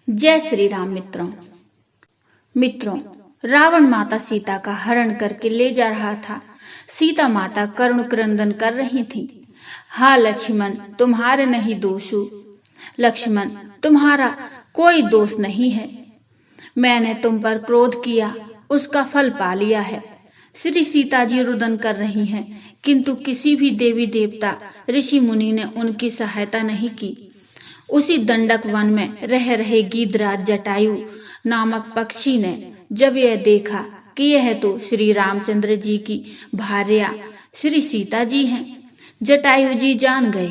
जय श्री राम। मित्रों, रावण माता सीता का हरण करके ले जा रहा था। सीता माता करुण क्रंदन कर रही थी। हाँ लक्ष्मण, तुम्हारे नहीं दोषु। लक्ष्मण, तुम्हारा कोई दोष नहीं है। मैंने तुम पर क्रोध किया, उसका फल पा लिया है। श्री सीता जी रुदन कर रही हैं, किंतु किसी भी देवी देवता ऋषि मुनि ने उनकी सहायता नहीं की। उसी दंडक वन में रह रहे गीधराज जटायु नामक पक्षी ने जब यह देखा कि यह तो श्री रामचंद्र जी की भार्या श्री सीता जी हैं, जटायु जी जान गए।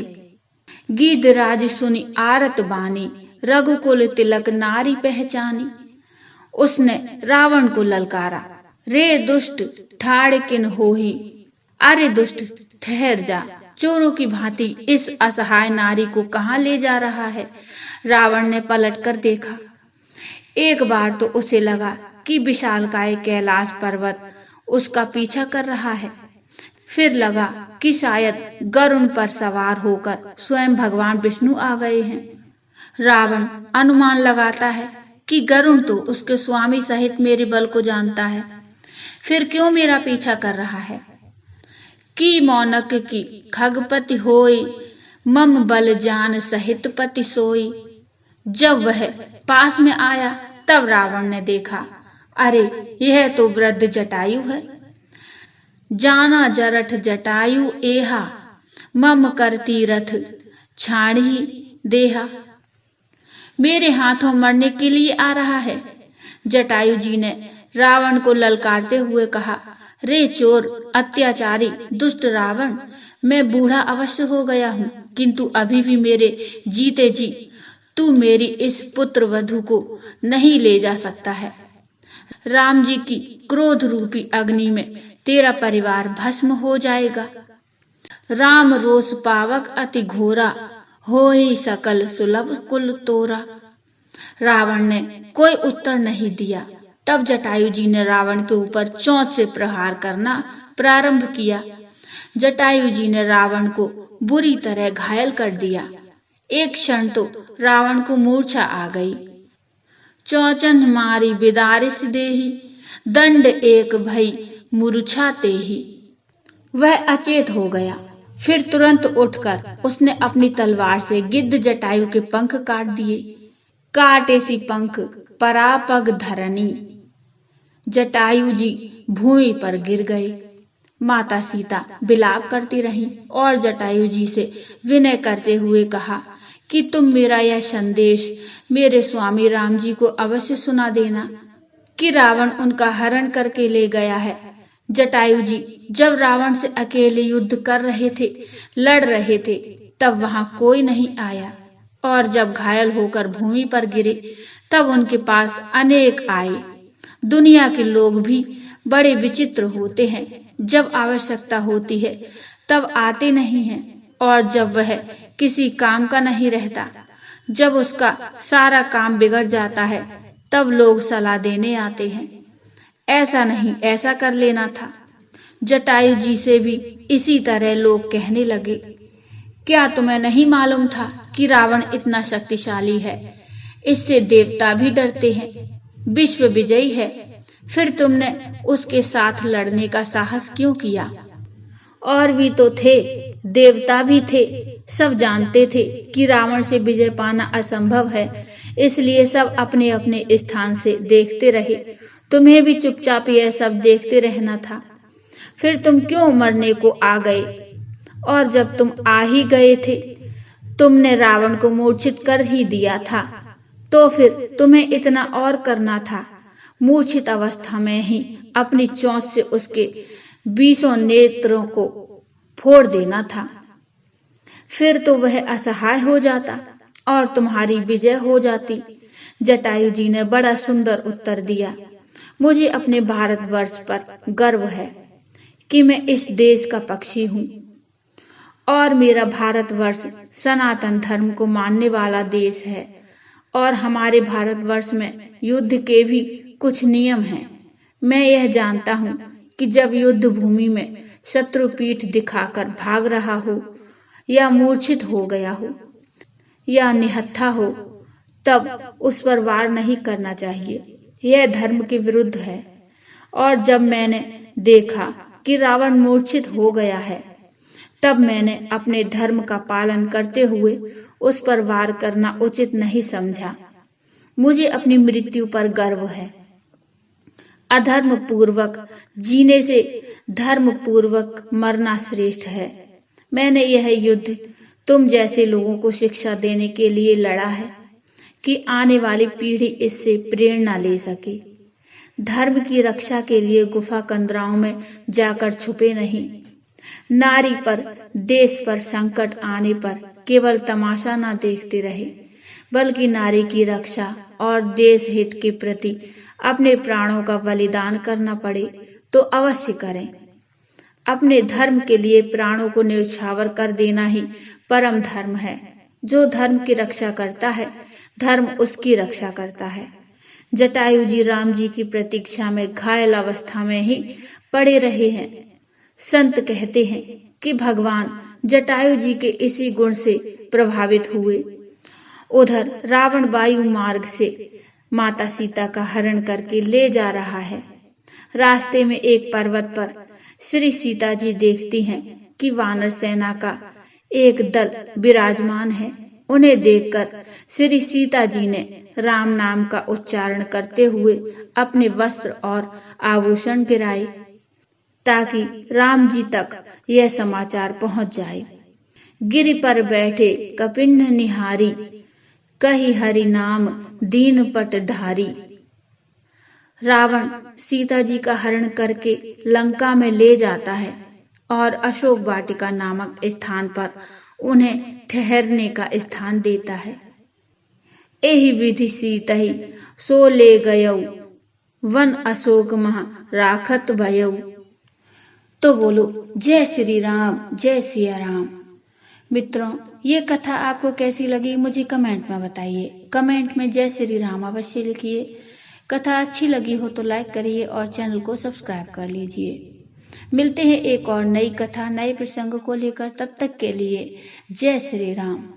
गीधराज सुनी आरत बानी, रघुकुल तिलक नारी पहचानी। उसने रावण को ललकारा, रे दुष्ट ठाड़ किन होही। अरे दुष्ट, ठहर जा, चोरों की भांति इस असहाय नारी को कहाँ ले जा रहा है। रावण ने पलट कर देखा। एक बार तो उसे लगा कि विशालकाय कैलाश पर्वत उसका पीछा कर रहा है। फिर लगा कि शायद गरुड़ पर सवार होकर स्वयं भगवान विष्णु आ गए हैं। रावण अनुमान लगाता है कि गरुड़ तो उसके स्वामी सहित मेरे बल को जानता है, फिर क्यों मेरा पीछा कर रहा है। की मौनक की खगपति होई, मम बल जान सहित पति सोई। जब वह पास में आया तब रावण ने देखा, अरे यह तो वृद्ध जटायु है। जाना जरठ जटायु एहा, मम करती रथ छाड़ी देहा। मेरे हाथों मरने के लिए आ रहा है। जटायु जी ने रावण को ललकारते हुए कहा, रे चोर, अत्याचारी, दुष्ट रावण, मैं बूढ़ा अवश्य हो गया हूँ, किंतु अभी भी मेरे जीते जी तू मेरी इस पुत्र वधू को नहीं ले जा सकता है। राम जी की क्रोध रूपी अग्नि में तेरा परिवार भस्म हो जाएगा। राम रोष पावक अति घोरा, होई सकल सुलभ कुल तोरा। रावण ने कोई उत्तर नहीं दिया। तब जटायु जी ने रावण के ऊपर चोंच से प्रहार करना प्रारंभ किया। जटायु जी ने रावण को बुरी तरह घायल कर दिया। एक क्षण तो रावण को मूर्छा आ गई। चौचन मारी बिदारिस देही, दंड एक भई मूर्छा तेही। वह अचेत हो गया। फिर तुरंत उठकर उसने अपनी तलवार से गिद्ध जटायु के पंख काट दिए। काटे सी पंख परापग धरनी, जटायु जी भूमि पर गिर गए। माता सीता विलाप करती रहीं और जटायु जी से विनय करते हुए कहा कि तुम मेरा यह संदेश मेरे स्वामी राम जी को अवश्य सुना देना कि रावण उनका हरण करके ले गया है। जटायु जी जब रावण से अकेले युद्ध कर रहे थे, लड़ रहे थे, तब वहां कोई नहीं आया, और जब घायल होकर भूमि पर गिरे तब उनके पास अनेक आए। दुनिया के लोग भी बड़े विचित्र होते हैं, जब आवश्यकता होती है तब आते नहीं हैं, और जब वह किसी काम का नहीं रहता, जब उसका सारा काम बिगड़ जाता है, तब लोग सलाह देने आते हैं। ऐसा नहीं, ऐसा कर लेना था। जटायु जी से भी इसी तरह लोग कहने लगे, क्या तुम्हें नहीं मालूम था कि रावण इतना शक्तिशाली है, इससे देवता भी डरते हैं, विश्व विजयी है, फिर तुमने उसके साथ लड़ने का साहस क्यों किया। और भी तो थे, देवता भी थे, सब जानते थे कि रावण से विजय पाना असंभव है, इसलिए सब अपने अपने स्थान से देखते रहे। तुम्हें भी चुपचाप यह सब देखते रहना था। फिर तुम क्यों मरने को आ गए, और जब तुम आ ही गए थे, तुमने रावण को मूर्छित कर ही दिया था, तो फिर तुम्हें इतना और करना था, मूर्छित अवस्था में ही अपनी चोंच से उसके 20 नेत्रों को फोड़ देना था। फिर तो वह असहाय हो जाता और तुम्हारी विजय हो जाती। जटायु जी ने बड़ा सुंदर उत्तर दिया, मुझे अपने भारतवर्ष पर गर्व है कि मैं इस देश का पक्षी हूँ, और मेरा भारतवर्ष सनातन धर्म को मानने वाला देश है, और हमारे भारतवर्ष में युद्ध के भी कुछ नियम हैं। मैं यह जानता हूँ कि जब युद्ध भूमि में शत्रु पीठ दिखाकर भाग रहा हो, या मूर्छित हो गया हो, या निहत्था हो, तब उस पर वार नहीं करना चाहिए। यह धर्म के विरुद्ध है। और जब मैंने देखा कि रावण मूर्छित हो गया है, तब मैंने अपने धर्म का पालन करते हुए उस पर वार करना उचित नहीं समझा। मुझे अपनी मृत्यु पर गर्व है। अधर्म पूर्वक जीने से धर्म पूर्वक मरना श्रेष्ठ है। मैंने यह युद्ध तुम जैसे लोगों को शिक्षा देने के लिए लड़ा है कि आने वाली पीढ़ी इससे प्रेरणा ले सके। धर्म की रक्षा के लिए गुफा कंदराओं में जाकर छुपे नहीं। नारी पर, देश पर संकट आने पर केवल तमाशा न देखते रहे, बल्कि नारी की रक्षा और देश हित के प्रति अपने प्राणों का बलिदान करना पड़े तो अवश्य करें। अपने धर्म के लिए प्राणों को न्यौछावर कर देना ही परम धर्म है। जो धर्म की रक्षा करता है, धर्म उसकी रक्षा करता है। जटायु जी राम जी की प्रतीक्षा में घायल अवस्था में ही पड़े रहे हैं। संत कहते हैं कि भगवान जटायु जी के इसी गुण से प्रभावित हुए। उधर रावण वायु मार्ग से माता सीता का हरण करके ले जा रहा है। रास्ते में एक पर्वत पर श्री सीता जी देखती हैं कि वानर सेना का एक दल विराजमान है। उन्हें देखकर श्री सीता जी ने राम नाम का उच्चारण करते हुए अपने वस्त्र और आभूषण गिराए ताकि राम जी तक यह समाचार पहुंच जाए। गिरि पर बैठे कपिन्न निहारी, कही हरि नाम दीन पट ढारी। रावण सीता जी का हरण करके लंका में ले जाता है और अशोक वाटिका नामक स्थान पर उन्हें ठहरने का स्थान देता है। एहि विधि सीतहि सो ले गयऊ, वन अशोक मह राखत भयऊ। तो बोलो जय श्री राम, जय सिया राम। मित्रों, ये कथा आपको कैसी लगी मुझे कमेंट में बताइए। कमेंट में जय श्री राम अवश्य लिखिए। कथा अच्छी लगी हो तो लाइक करिए और चैनल को सब्सक्राइब कर लीजिए। मिलते हैं एक और नई कथा, नए प्रसंग को लेकर। तब तक के लिए जय श्री राम।